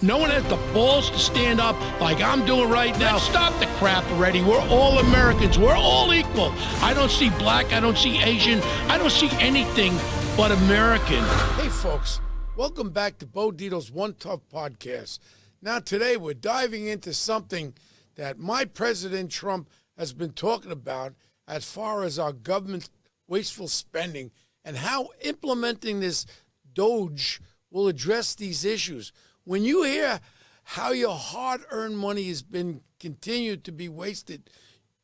No one has the balls to stand up like I'm doing right now. Stop the crap already. We're all Americans. We're all equal. I don't see black. I don't see Asian. I don't see anything but American. Hey, folks. Welcome back to Bo Dito's One Tough Podcast. Now, today we're diving into something that my President Trump has been talking about as far as our government wasteful spending and how implementing this DOGE will address these issues. When you hear how your hard-earned money has been continued to be wasted,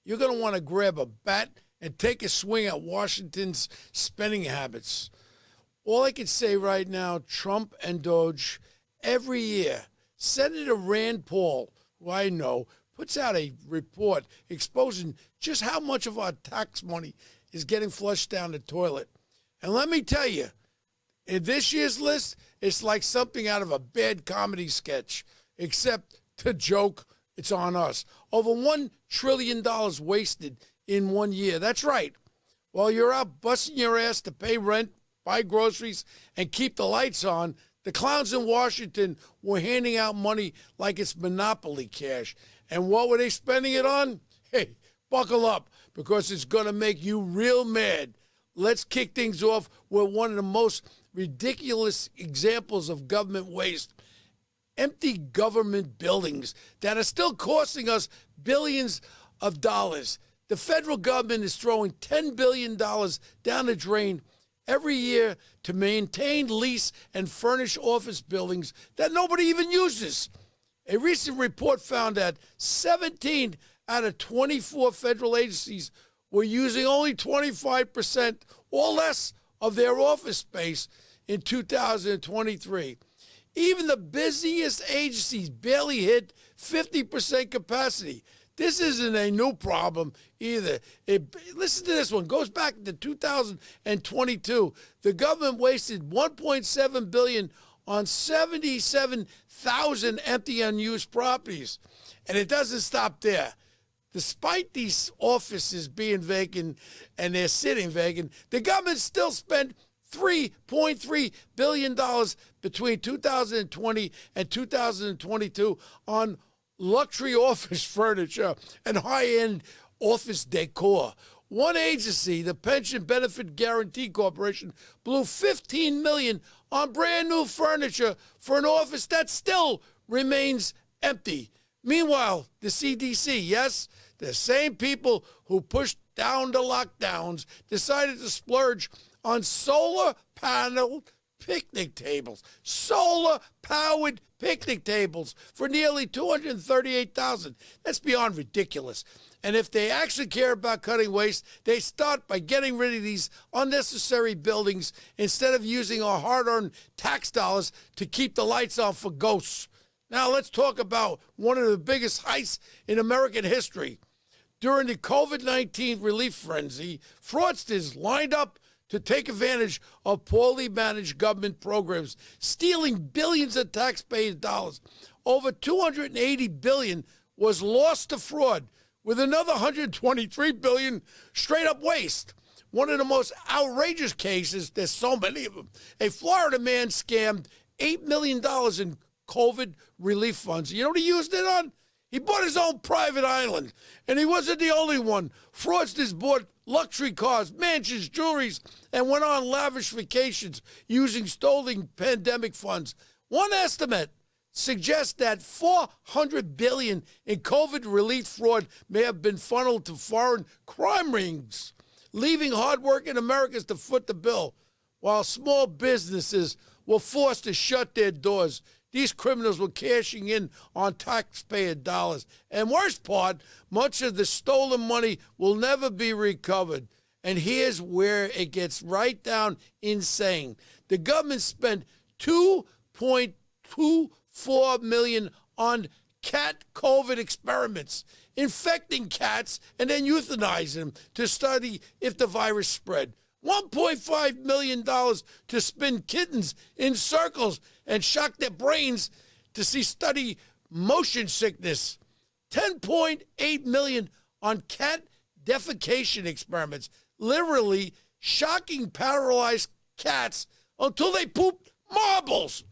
you're going to want to grab a bat and take a swing at Washington's spending habits. All I can say right now, Trump and DOGE, every year, Senator Rand Paul, who I know, puts out a report exposing just how much of our tax money is getting flushed down the toilet. And let me tell you, in this year's list, it's like something out of a bad comedy sketch, except the joke, it's on us. Over $1 trillion wasted in 1 year. That's right. While you're out busting your ass to pay rent, buy groceries, and keep the lights on, the clowns in Washington were handing out money like it's monopoly cash. And what were they spending it on? Hey, buckle up, because it's going to make you real mad. Let's kick things off with one of the most ridiculous examples of government waste. Empty government buildings that are still costing us billions of dollars. The federal government is throwing $10 billion down the drain every year to maintain, lease, and furnish office buildings that nobody even uses. A recent report found that 17 out of 24 federal agencies were using only 25% or less of their office space in 2023. Even the busiest agencies barely hit 50% capacity. This isn't a new problem either. Listen to this one. Goes back to 2022. The government wasted $1.7 billion on 77,000 empty unused properties. And it doesn't stop there. Despite these offices being vacant and they're sitting vacant, the government still spent $3.3 billion between 2020 and 2022 on luxury office furniture and high-end office decor. One agency, the Pension Benefit Guaranty Corporation, blew $15 million on brand new furniture for an office that still remains empty. Meanwhile, the CDC, yes, the same people who pushed down the lockdowns, decided to splurge on solar-paneled picnic tables. Solar-powered picnic tables for nearly $238,000. That's beyond ridiculous. And if they actually care about cutting waste, they start by getting rid of these unnecessary buildings instead of using our hard-earned tax dollars to keep the lights on for ghosts. Now let's talk about one of the biggest heists in American history. During the COVID-19 relief frenzy, fraudsters lined up to take advantage of poorly managed government programs, stealing billions of taxpayer dollars. Over $280 billion was lost to fraud, with another $123 billion straight up waste. One of the most outrageous cases, there's so many of them, a Florida man scammed $8 million in COVID relief funds. You know what he used it on? He bought his own private island. And he wasn't the only one. Fraudsters bought luxury cars, mansions, jewelries, and went on lavish vacations using stolen pandemic funds. One estimate suggests that $400 billion in COVID relief fraud may have been funneled to foreign crime rings, leaving hardworking Americans to foot the bill, while small businesses were forced to shut their doors. These criminals were cashing in on taxpayer dollars. And worst part, much of the stolen money will never be recovered. And here's where it gets right down insane. The government spent $2.24 million on cat COVID experiments, infecting cats and then euthanizing them to study if the virus spread. $1.5 million to spin kittens in circles and shock their brains to study motion sickness. $10.8 million on cat defecation experiments, literally shocking paralyzed cats until they pooped marbles.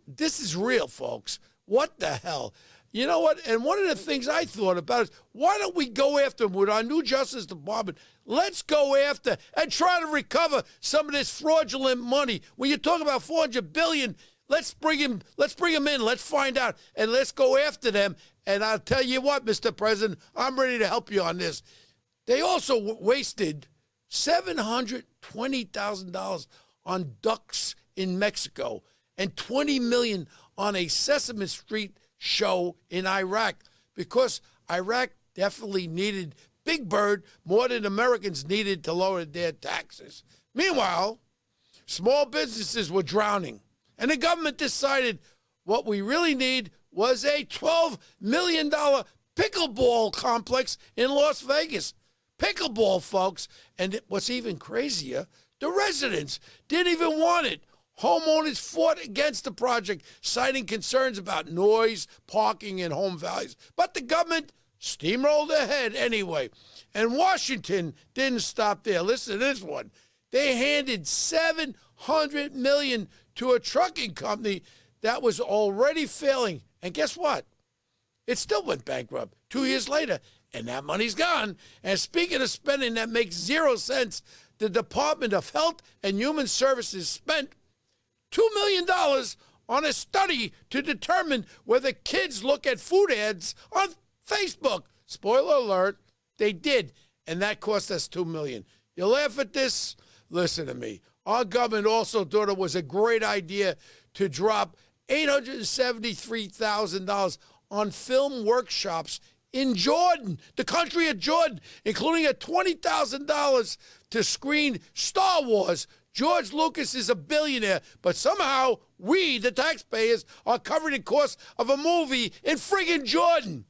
This is real, folks. What the hell? You know what? And one of the things I thought about is, why don't we go after them with our new Justice Department? Let's go after and try to recover some of this fraudulent money. When you talk about $400 billion, let's bring him in. Let's find out, and let's go after them. And I'll tell you what, Mr. President, I'm ready to help you on this. They also wasted $720,000 on ducks in Mexico and $20 million on a Sesame Street show in Iraq, because Iraq definitely needed Big Bird more than Americans needed to lower their taxes. Meanwhile, small businesses were drowning, and the government decided what we really need was a $12 million pickleball complex in Las Vegas. Pickleball, folks. And what's even crazier, the residents didn't even want it. Homeowners fought against the project, citing concerns about noise, parking, and home values. But the government steamrolled ahead anyway. And Washington didn't stop there. Listen to this one. They handed $700 million to a trucking company that was already failing. And guess what? It still went bankrupt 2 years later, and that money's gone. And speaking of spending that makes 0 sense, the Department of Health and Human Services spent $2 million on a study to determine whether kids look at food ads on Facebook. Spoiler alert, they did, and that cost us $2 million. You laugh at this? Listen to me. Our government also thought it was a great idea to drop $873,000 on film workshops in Jordan, the country of Jordan, including a $20,000 to screen Star Wars. George Lucas is a billionaire, but somehow we, the taxpayers, are covering the cost of a movie in friggin' Jordan.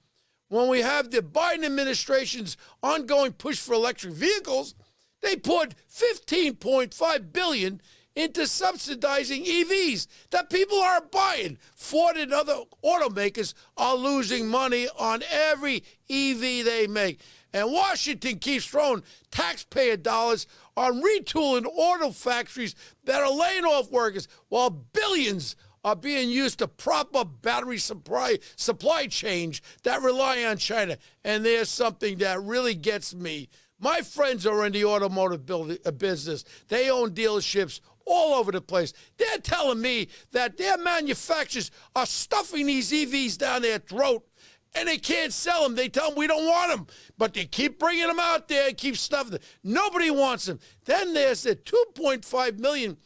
When we have the Biden administration's ongoing push for electric vehicles, they put $15.5 billion into subsidizing EVs that people aren't buying. Ford and other automakers are losing money on every EV they make. And Washington keeps throwing taxpayer dollars on retooling auto factories that are laying off workers, while billions are being used to prop up battery supply chains that rely on China. And there's something that really gets me. My friends are in the automotive business. They own dealerships all over the place. They're telling me that their manufacturers are stuffing these EVs down their throat, and they can't sell them. They tell them we don't want them, but they keep bringing them out there and keep stuffing them. Nobody wants them. Then there's the $2.5 million,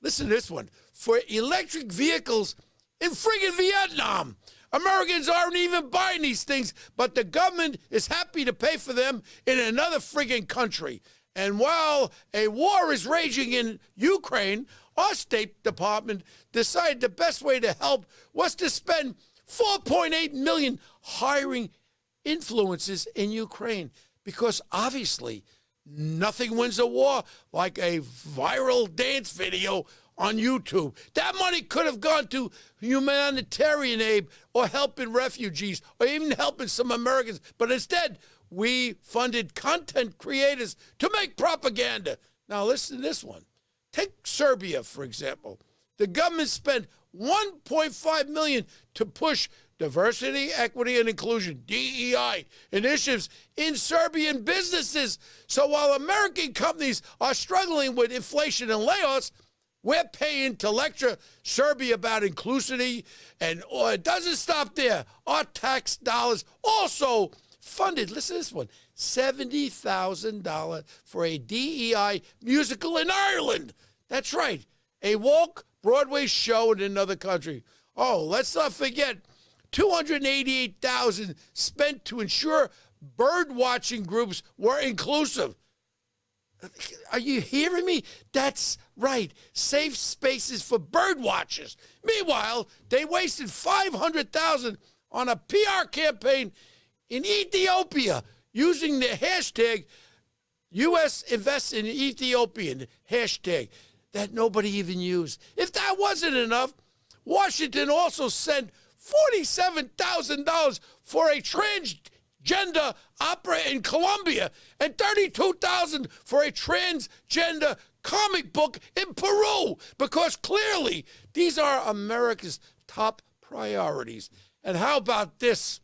listen to this one, for electric vehicles in friggin' Vietnam. Americans aren't even buying these things, but the government is happy to pay for them in another friggin' country. And while a war is raging in Ukraine, our State Department decided the best way to help was to spend $4.8 million hiring influencers in Ukraine, because obviously nothing wins a war like a viral dance video on YouTube. That money could have gone to humanitarian aid or helping refugees or even helping some Americans, but instead we funded content creators to make propaganda. Now listen to this one. Take Serbia, for example. The government spent $1.5 million to push diversity, equity, and inclusion, DEI, initiatives in Serbian businesses. So while American companies are struggling with inflation and layoffs, we're paying to lecture Serbia about inclusivity, and it doesn't stop there. Our tax dollars also funded, listen to this one, $70,000 for a DEI musical in Ireland. That's right, a woke Broadway show in another country. Oh, let's not forget $288,000 spent to ensure bird watching groups were inclusive. Are you hearing me? That's right, safe spaces for bird watchers. Meanwhile, they wasted $500,000 on a PR campaign in Ethiopia using the hashtag U.S. invests in Ethiopian hashtag that nobody even used. If that wasn't enough, Washington also sent $47,000 for a transgender opera in Colombia and $32,000 for a transgender comic book in Peru, because clearly these are America's top priorities. And how about this?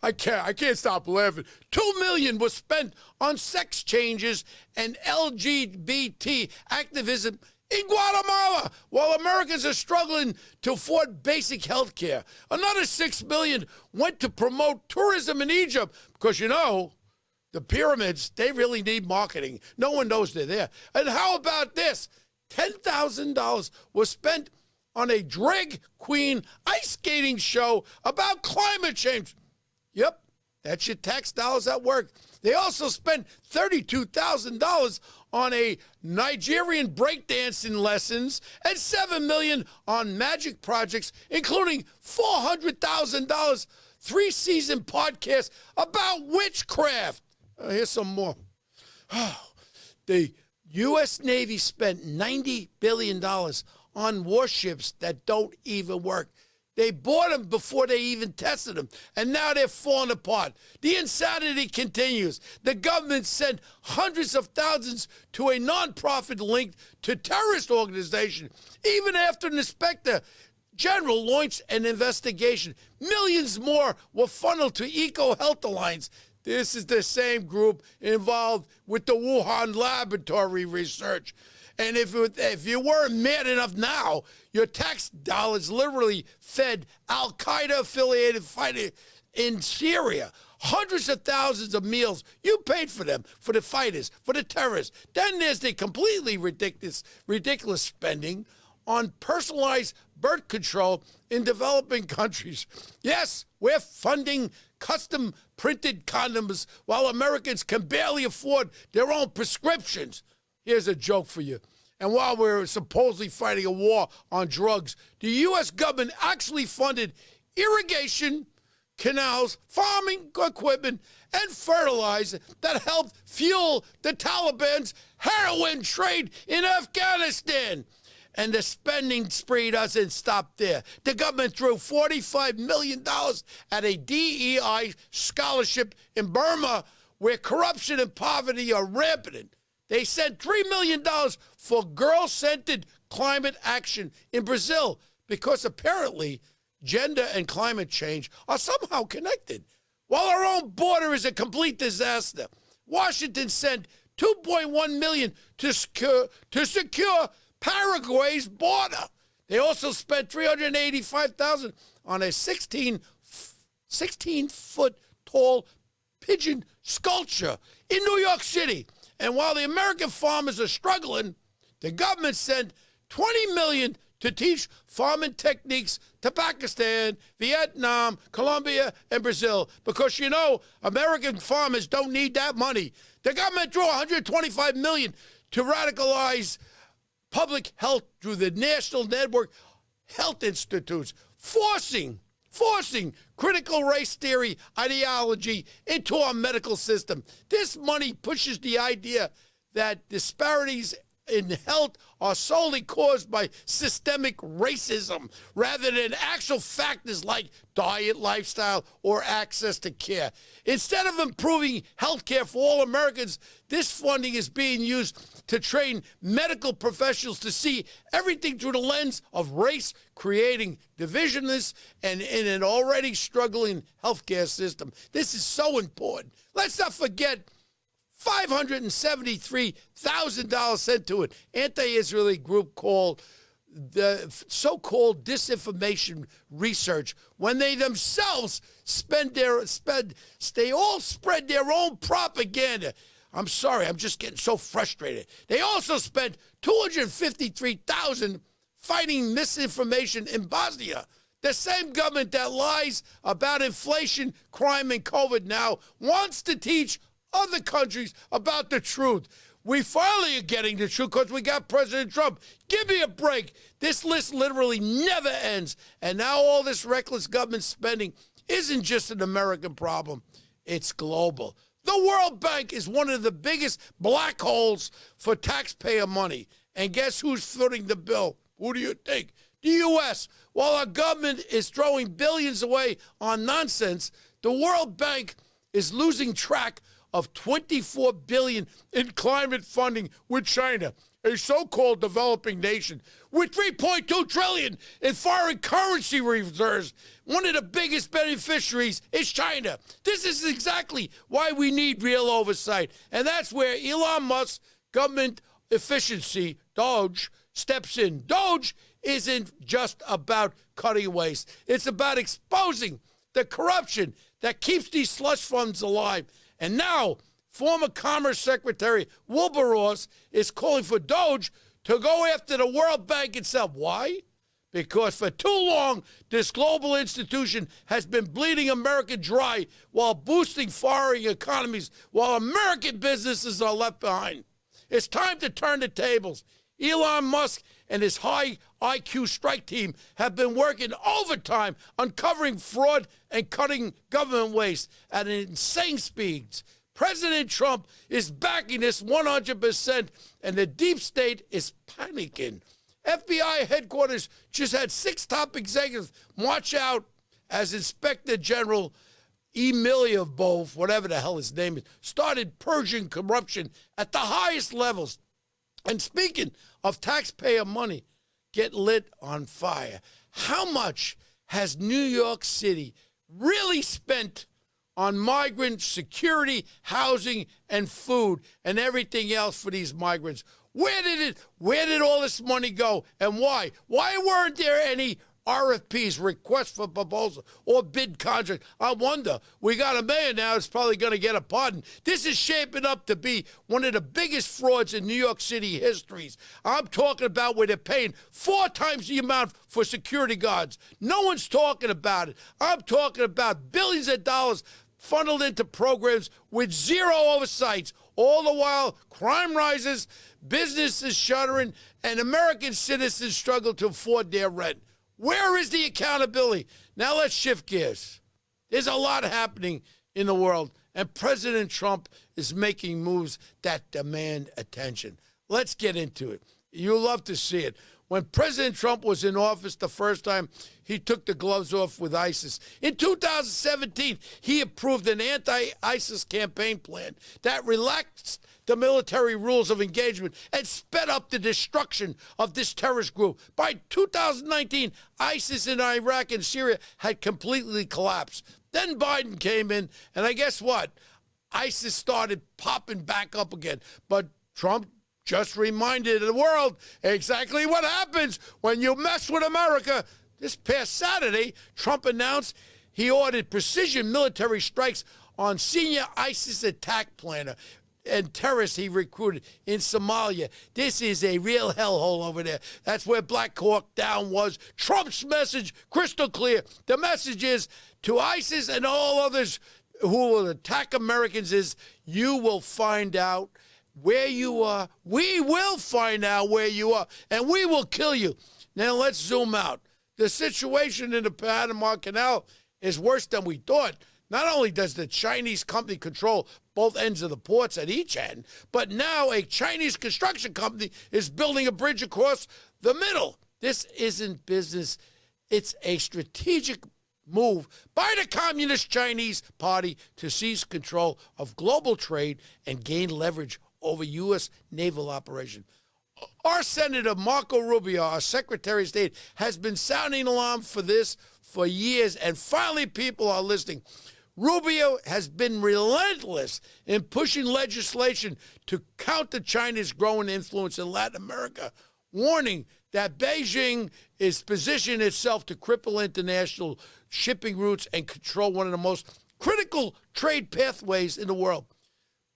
I can't stop laughing. $2 million was spent on sex changes and LGBT activism in Guatemala, while Americans are struggling to afford basic health care. Another $6 million went to promote tourism in Egypt, because, you know, the pyramids, they really need marketing. No one knows they're there. And how about this? $10,000 was spent on a drag queen ice skating show about climate change. Yep, that's your tax dollars at work. They also spent $32,000 on a Nigerian breakdancing lessons and $7 million on magic projects, including $400,000 3-season podcast about witchcraft. Here's some more. The U.S. Navy spent $90 billion on warships that don't even work. They bought them before they even tested them, and now they're falling apart. The insanity continues. The government sent hundreds of thousands to a nonprofit linked to terrorist organization. Even after an inspector general launched an investigation, millions more were funneled to EcoHealth Alliance. This is the same group involved with the Wuhan laboratory research. And if you weren't mad enough now, your tax dollars literally fed Al-Qaeda-affiliated fighting in Syria. Hundreds of thousands of meals, you paid for them, for the fighters, for the terrorists. Then there's the completely ridiculous spending on personalized birth control in developing countries. Yes, we're funding custom-printed condoms while Americans can barely afford their own prescriptions. Here's a joke for you. And while we're supposedly fighting a war on drugs, the U.S. government actually funded irrigation, canals, farming equipment, and fertilizer that helped fuel the Taliban's heroin trade in Afghanistan. And the spending spree doesn't stop there. The government threw $45 million at a DEI scholarship in Burma, where corruption and poverty are rampant. They sent $3 million for girl-centered climate action in Brazil, because apparently gender and climate change are somehow connected. While our own border is a complete disaster, Washington sent $2.1 million to secure Paraguay's border. They also spent $385,000 on a 16-foot tall pigeon sculpture in New York City. And while the American farmers are struggling, the government sent $20 million to teach farming techniques to Pakistan, Vietnam, Colombia, and Brazil, because, you know, American farmers don't need that money. The government drew $125 million to radicalize public health through the National Network Health Institutes, forcing critical race theory ideology into our medical system. This money pushes the idea that disparities in health are solely caused by systemic racism rather than actual factors like diet, lifestyle, or access to care. Instead of improving health care for all Americans, this funding is being used to train medical professionals to see everything through the lens of race, creating divisionness and in an already struggling healthcare system. This is so important. Let's not forget $573,000 sent to an anti-Israeli group called the so-called disinformation research, when they themselves they all spread their own propaganda. I'm sorry, I'm just getting so frustrated. They also spent $253,000 fighting misinformation in Bosnia. The same government that lies about inflation, crime, and COVID now wants to teach other countries about the truth. We finally are getting the truth because we got President Trump. Give me a break. This list literally never ends. And now all this reckless government spending isn't just an American problem. It's global. The World Bank is one of the biggest black holes for taxpayer money. And guess who's footing the bill? Who do you think? The U.S. While our government is throwing billions away on nonsense, the World Bank is losing track of $24 billion in climate funding with China, a so-called developing nation, with $3.2 trillion in foreign currency reserves. One of the biggest beneficiaries is China. This is exactly why we need real oversight. And that's where Elon Musk, government efficiency, DOGE, steps in. DOGE isn't just about cutting waste. It's about exposing the corruption that keeps these slush funds alive. And now, former Commerce Secretary Wilbur Ross is calling for DOGE to go after the World Bank itself. Why? Because for too long, this global institution has been bleeding America dry while boosting foreign economies, while American businesses are left behind. It's time to turn the tables. Elon Musk and his high IQ strike team have been working overtime uncovering fraud and cutting government waste at insane speeds. President Trump is backing this 100%, and the deep state is panicking. FBI headquarters just had 6 top executives march out as Inspector General Emilio, whatever the hell his name is, started purging corruption at the highest levels. And speaking of taxpayer money, get lit on fire. How much has New York City really spent on migrant security, housing, and food, and everything else for these migrants? Where did all this money go, and why? Why weren't there any RFPs, requests for proposal, or bid contract? I wonder. We got a mayor now that's probably going to get a pardon. This is shaping up to be one of the biggest frauds in New York City histories. I'm talking about where they're paying 4 times the amount for security guards. No one's talking about it. I'm talking about billions of dollars funneled into programs with zero oversights. All the while, crime rises, businesses shuttering, and American citizens struggle to afford their rent. Where is the accountability? Now let's shift gears. There's a lot happening in the world, and President Trump is making moves that demand attention. Let's get into it. You'll love to see it. When President Trump was in office the first time, he took the gloves off with ISIS. In 2017, he approved an anti-ISIS campaign plan that relaxed the military rules of engagement and sped up the destruction of this terrorist group. By 2019, ISIS in Iraq and Syria had completely collapsed. Then Biden came in, and I guess what? ISIS started popping back up again. But Trump just reminded the world exactly what happens when you mess with America. This past Saturday, Trump announced he ordered precision military strikes on senior ISIS attack planner and terrorists he recruited in Somalia. This is a real hellhole over there. That's where Black Hawk Down was. Trump's message, crystal clear. The message is to ISIS and all others who will attack Americans is, you will find out where you are. We will find out where you are, and we will kill you. Now let's zoom out. The situation in the Panama Canal is worse than we thought. Not only does the Chinese company control both ends of the ports at each end, but now a Chinese construction company is building a bridge across the middle. This isn't business. It's a strategic move by the Communist Chinese Party to seize control of global trade and gain leverage over U.S. naval operation. Our Senator Marco Rubio, our Secretary of State, has been sounding alarm for this for years, and finally people are listening. Rubio has been relentless in pushing legislation to counter China's growing influence in Latin America, warning that Beijing is positioning itself to cripple international shipping routes and control one of the most critical trade pathways in the world.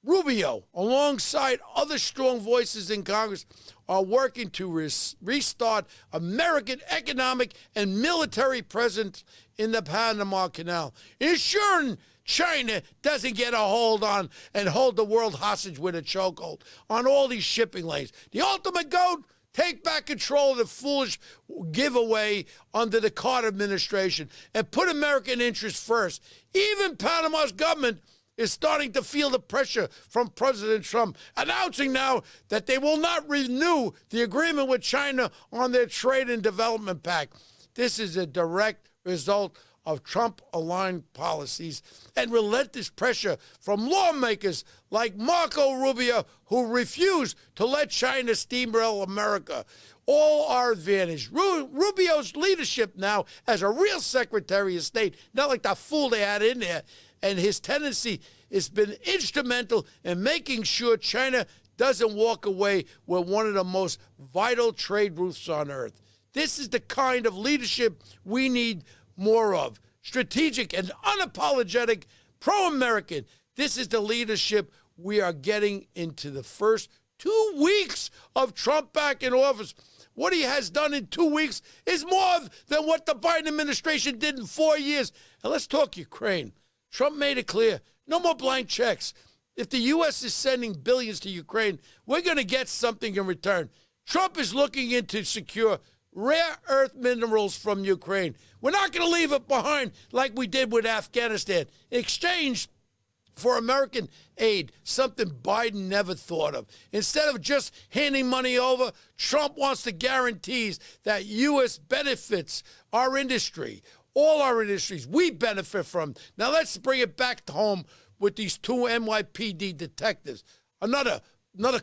Rubio, alongside other strong voices in Congress, are working to restart American economic and military presence in the Panama Canal, ensuring China doesn't get a hold on and hold the world hostage with a chokehold on all these shipping lanes. The ultimate goal? Take back control of the foolish giveaway under the Carter administration and put American interests first. Even Panama's government is starting to feel the pressure from President Trump, announcing now that they will not renew the agreement with China on their trade and development pact. This is a direct result of Trump-aligned policies and relentless pressure from lawmakers like Marco Rubio, who refuse to let China steamroll America. All our advantage. Rubio's leadership now as a real Secretary of State, not like the fool they had in there, and his tendency has been instrumental in making sure China doesn't walk away with one of the most vital trade routes on earth. This is the kind of leadership we need more of. Strategic and unapologetic, pro-American. This is the leadership we are getting into the first 2 weeks of Trump back in office. What he has done in 2 weeks is more than what the Biden administration did in 4 years. And let's talk Ukraine. Trump made it clear, no more blank checks. If the U.S. is sending billions to Ukraine, we're going to get something in return. Trump is looking into secure rare earth minerals from Ukraine. We're not going to leave it behind like we did with Afghanistan. In exchange for American aid, something Biden never thought of. Instead of just handing money over, Trump wants the guarantees that U.S. benefits our industry, all our industries we benefit from. Now let's bring it back to home with these two NYPD detectives. Another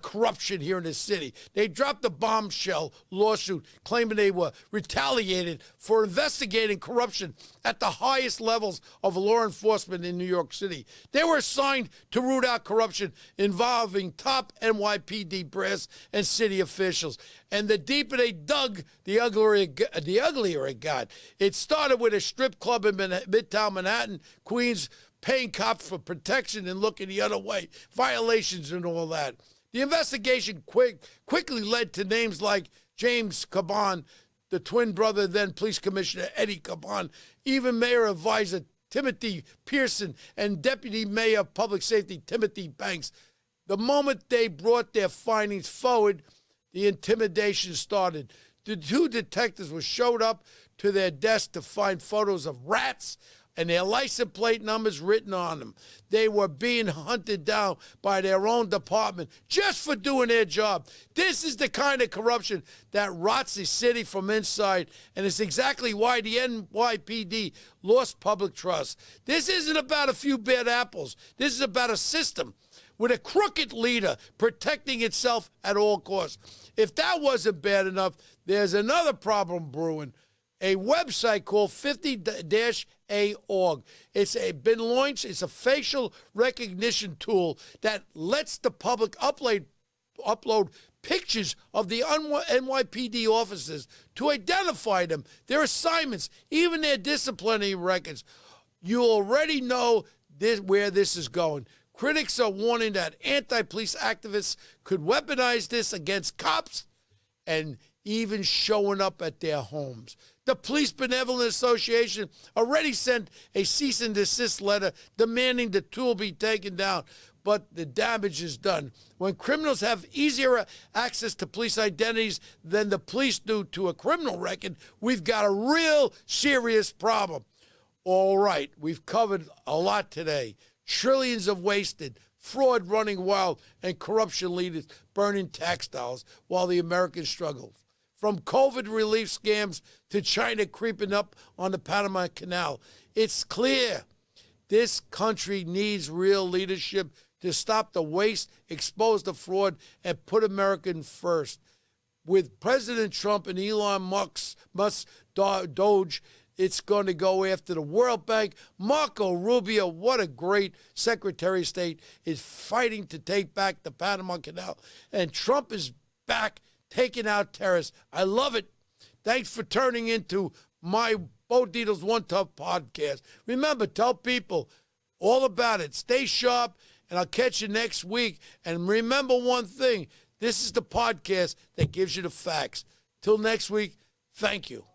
corruption here in the city. They dropped a bombshell lawsuit claiming they were retaliated for investigating corruption at the highest levels of law enforcement in New York City. They were assigned to root out corruption involving top NYPD brass and city officials. And the deeper they dug, the uglier it got. It started with a strip club in Midtown Manhattan, Queens, paying cops for protection and looking the other way, violations and all that. The investigation quickly led to names like James Caban, the twin brother, then Police Commissioner Eddie Caban, even Mayor Advisor Timothy Pearson, and Deputy Mayor of Public Safety Timothy Banks. The moment they brought their findings forward, the intimidation started. The two detectives were showed up to their desk to find photos of rats and their license plate numbers written on them. They were being hunted down by their own department just for doing their job. This is the kind of corruption that rots the city from inside, and it's exactly why the NYPD lost public trust. This isn't about a few bad apples. This is about a system with a crooked leader protecting itself at all costs. If that wasn't bad enough, there's another problem brewing. A website called 50-A.org. It's been launched. It's a facial recognition tool that lets the public upload pictures of the NYPD officers to identify them, their assignments, even their disciplinary records. You already know where this is going. Critics are warning that anti-police activists could weaponize this against cops and even showing up at their homes. The Police Benevolent Association already sent a cease and desist letter demanding the tool be taken down, but the damage is done. When criminals have easier access to police identities than the police do to a criminal record, we've got a real serious problem. All right, we've covered a lot today. Trillions of wasted, fraud running wild, and corruption leaders burning tax dollars while the Americans struggle. From COVID relief scams to China creeping up on the Panama Canal, it's clear this country needs real leadership to stop the waste, expose the fraud, and put Americans first. With President Trump and Elon Musk's DOGE, it's going to go after the World Bank. Marco Rubio, what a great Secretary of State, is fighting to take back the Panama Canal. And Trump is back taking out terrorists. I love it. Thanks for turning into my Bo Dietl's One Tough podcast. Remember, tell people all about it. Stay sharp, and I'll catch you next week. And remember one thing, this is the podcast that gives you the facts. Till next week, thank you.